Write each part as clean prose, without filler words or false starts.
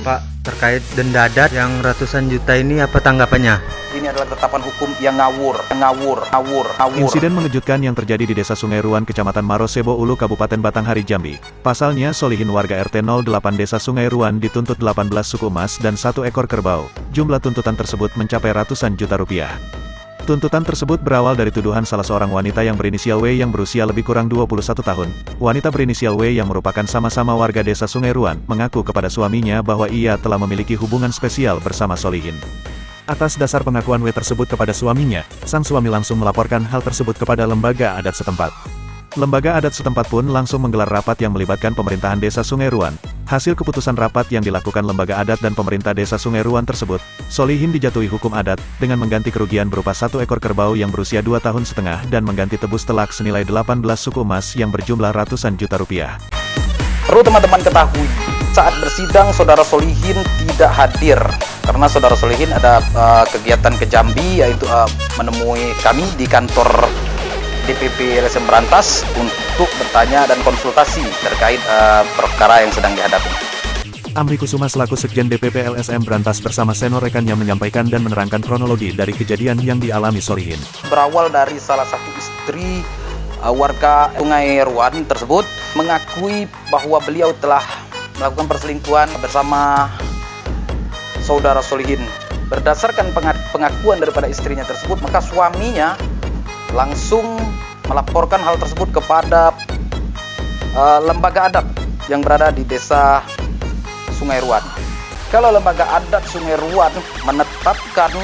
Pak, terkait denda adat yang ratusan juta ini apa tanggapannya? Ini adalah ketetapan hukum yang ngawur. Insiden mengejutkan yang terjadi di Desa Sungai Ruan, Kecamatan Marosebo Ulu, Kabupaten Batanghari, Jambi. Pasalnya, Solihin warga RT 08 Desa Sungai Ruan dituntut 18 suku emas dan 1 ekor kerbau. Jumlah tuntutan tersebut mencapai ratusan juta rupiah. Tuntutan tersebut berawal dari tuduhan salah seorang wanita yang berinisial W yang berusia lebih kurang 21 tahun. Wanita berinisial W yang merupakan sama-sama warga Desa Sungai Ruan, mengaku kepada suaminya bahwa ia telah memiliki hubungan spesial bersama Solihin. Atas dasar pengakuan W tersebut kepada suaminya, sang suami langsung melaporkan hal tersebut kepada lembaga adat setempat. Lembaga adat setempat pun langsung menggelar rapat yang melibatkan pemerintahan Desa Sungai Ruan. Hasil keputusan rapat yang dilakukan lembaga adat dan pemerintah Desa Sungai Ruan tersebut, Solihin dijatuhi hukum adat, dengan mengganti kerugian berupa 1 ekor kerbau yang berusia 2,5 tahun dan mengganti tebus telak senilai 18 suku emas yang berjumlah ratusan juta rupiah. Perlu teman-teman ketahui, saat bersidang saudara Solihin tidak hadir. Karena saudara Solihin ada kegiatan ke Jambi, yaitu menemui kami di kantor DPP LSM Berantas untuk bertanya dan konsultasi terkait perkara yang sedang dihadapi. Amri Kusuma selaku Sekjen DPP LSM Berantas bersama senior rekannya menyampaikan dan menerangkan kronologi dari kejadian yang dialami Solihin. Berawal dari salah satu istri warga Sungai Ruan tersebut mengakui bahwa beliau telah melakukan perselingkuhan bersama saudara Solihin. Berdasarkan pengakuan daripada istrinya tersebut, maka suaminya langsung melaporkan hal tersebut kepada lembaga adat yang berada di Desa Sungai Ruan. Kalau lembaga adat Sungai Ruan menetapkan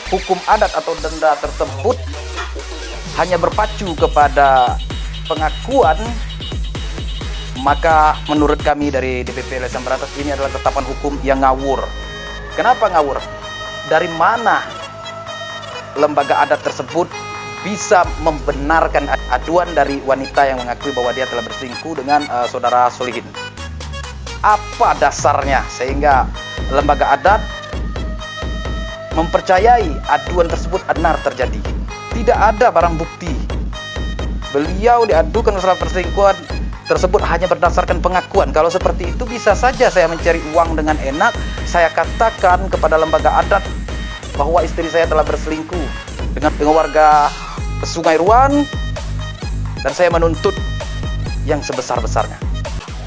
hukum adat atau denda tersebut hanya berpacu kepada pengakuan, maka menurut kami dari DPP LSM Berantas ini adalah ketetapan hukum yang ngawur. Kenapa ngawur? Dari mana lembaga adat tersebut bisa membenarkan aduan dari wanita yang mengakui bahwa dia telah berselingkuh dengan saudara Solihin? Apa dasarnya sehingga lembaga adat mempercayai aduan tersebut benar terjadi? Tidak ada barang bukti. Beliau diadukan masalah perselingkuhan tersebut hanya berdasarkan pengakuan. Kalau seperti itu bisa saja saya mencari uang dengan enak. Saya katakan kepada lembaga adat bahwa istri saya telah berselingkuh dengan warga Sungai Ruan dan saya menuntut yang sebesar-besarnya.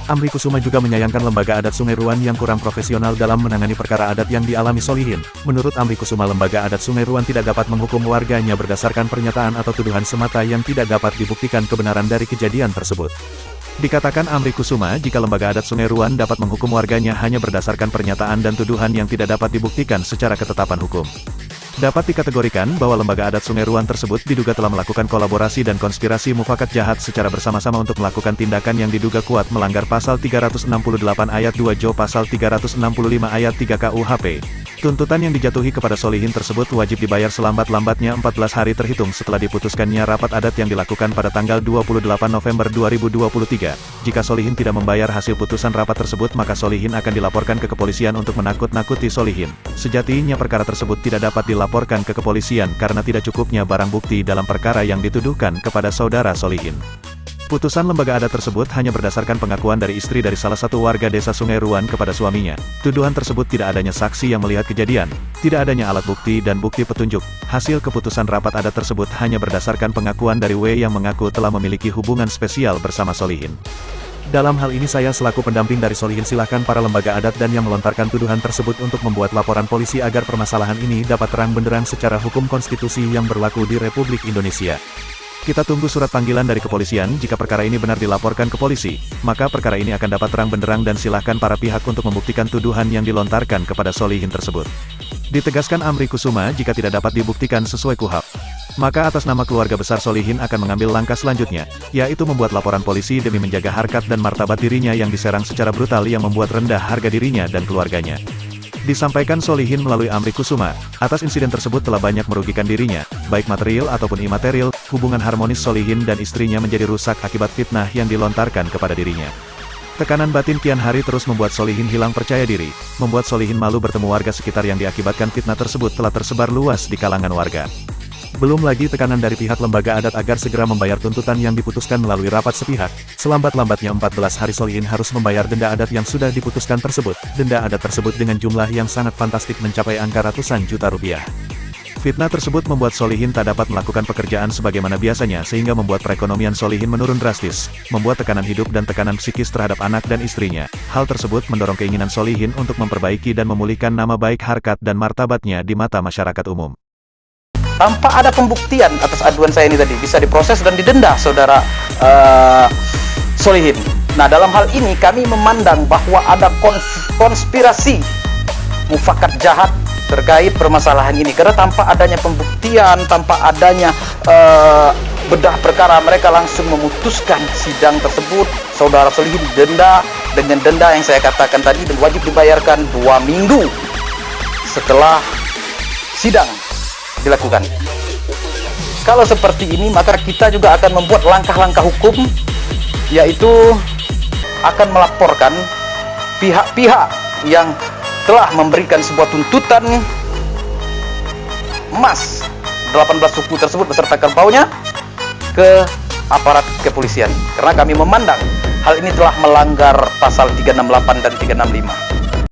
Amri Kusuma juga menyayangkan lembaga adat Sungai Ruan yang kurang profesional dalam menangani perkara adat yang dialami Solihin. Menurut Amri Kusuma, lembaga adat Sungai Ruan tidak dapat menghukum warganya berdasarkan pernyataan atau tuduhan semata yang tidak dapat dibuktikan kebenaran dari kejadian tersebut. Dikatakan Amri Kusuma, jika lembaga adat Sungai Ruan dapat menghukum warganya hanya berdasarkan pernyataan dan tuduhan yang tidak dapat dibuktikan secara ketetapan hukum. Dapat dikategorikan bahwa lembaga adat Sungai Ruan tersebut diduga telah melakukan kolaborasi dan konspirasi mufakat jahat secara bersama-sama untuk melakukan tindakan yang diduga kuat melanggar pasal 368 ayat 2 Jo pasal 365 ayat 3 KUHP. Tuntutan yang dijatuhi kepada Solihin tersebut wajib dibayar selambat-lambatnya 14 hari terhitung setelah diputuskannya rapat adat yang dilakukan pada tanggal 28 November 2023. Jika Solihin tidak membayar hasil putusan rapat tersebut, maka Solihin akan dilaporkan ke kepolisian untuk menakut-nakuti Solihin. Sejatinya perkara tersebut tidak dapat dilaporkan ke kepolisian karena tidak cukupnya barang bukti dalam perkara yang dituduhkan kepada saudara Solihin. Putusan lembaga adat tersebut hanya berdasarkan pengakuan dari istri dari salah satu warga Desa Sungai Ruan kepada suaminya. Tuduhan tersebut tidak adanya saksi yang melihat kejadian, tidak adanya alat bukti dan bukti petunjuk. Hasil keputusan rapat adat tersebut hanya berdasarkan pengakuan dari W yang mengaku telah memiliki hubungan spesial bersama Solihin. Dalam hal ini saya selaku pendamping dari Solihin silahkan para lembaga adat dan yang melontarkan tuduhan tersebut untuk membuat laporan polisi agar permasalahan ini dapat terang benderang secara hukum konstitusi yang berlaku di Republik Indonesia. Kita tunggu surat panggilan dari kepolisian. Jika perkara ini benar dilaporkan ke polisi, maka perkara ini akan dapat terang benderang dan silahkan para pihak untuk membuktikan tuduhan yang dilontarkan kepada Solihin tersebut. Ditegaskan Amri Kusuma, jika tidak dapat dibuktikan sesuai KUHP, maka atas nama keluarga besar Solihin akan mengambil langkah selanjutnya, yaitu membuat laporan polisi demi menjaga harkat dan martabat dirinya yang diserang secara brutal yang membuat rendah harga dirinya dan keluarganya. Disampaikan Solihin melalui Amri Kusuma, atas insiden tersebut telah banyak merugikan dirinya, baik material ataupun imaterial. Hubungan harmonis Solihin dan istrinya menjadi rusak akibat fitnah yang dilontarkan kepada dirinya. Tekanan batin kian hari terus membuat Solihin hilang percaya diri, membuat Solihin malu bertemu warga sekitar yang diakibatkan fitnah tersebut telah tersebar luas di kalangan warga. Belum lagi tekanan dari pihak lembaga adat agar segera membayar tuntutan yang diputuskan melalui rapat sepihak. Selambat-lambatnya 14 hari Solihin harus membayar denda adat yang sudah diputuskan tersebut. Denda adat tersebut dengan jumlah yang sangat fantastik mencapai angka ratusan juta rupiah. Fitnah tersebut membuat Solihin tak dapat melakukan pekerjaan sebagaimana biasanya sehingga membuat perekonomian Solihin menurun drastis, membuat tekanan hidup dan tekanan psikis terhadap anak dan istrinya. Hal tersebut mendorong keinginan Solihin untuk memperbaiki dan memulihkan nama baik harkat dan martabatnya di mata masyarakat umum. Tanpa ada pembuktian atas aduan saya ini tadi, bisa diproses dan didenda saudara Solihin. Nah, dalam hal ini kami memandang bahwa ada konspirasi mufakat jahat terkait permasalahan ini, karena tanpa adanya pembuktian, tanpa adanya bedah perkara, mereka langsung memutuskan sidang tersebut. Saudara Solihin didenda dengan denda yang saya katakan tadi, dan wajib dibayarkan 2 minggu setelah sidang dilakukan. Kalau seperti ini, maka kita juga akan membuat langkah-langkah hukum, yaitu akan melaporkan pihak-pihak yang telah memberikan sebuah tuntutan emas 18 suku tersebut beserta kerbaunya ke aparat kepolisian, karena kami memandang hal ini telah melanggar pasal 368 dan 365.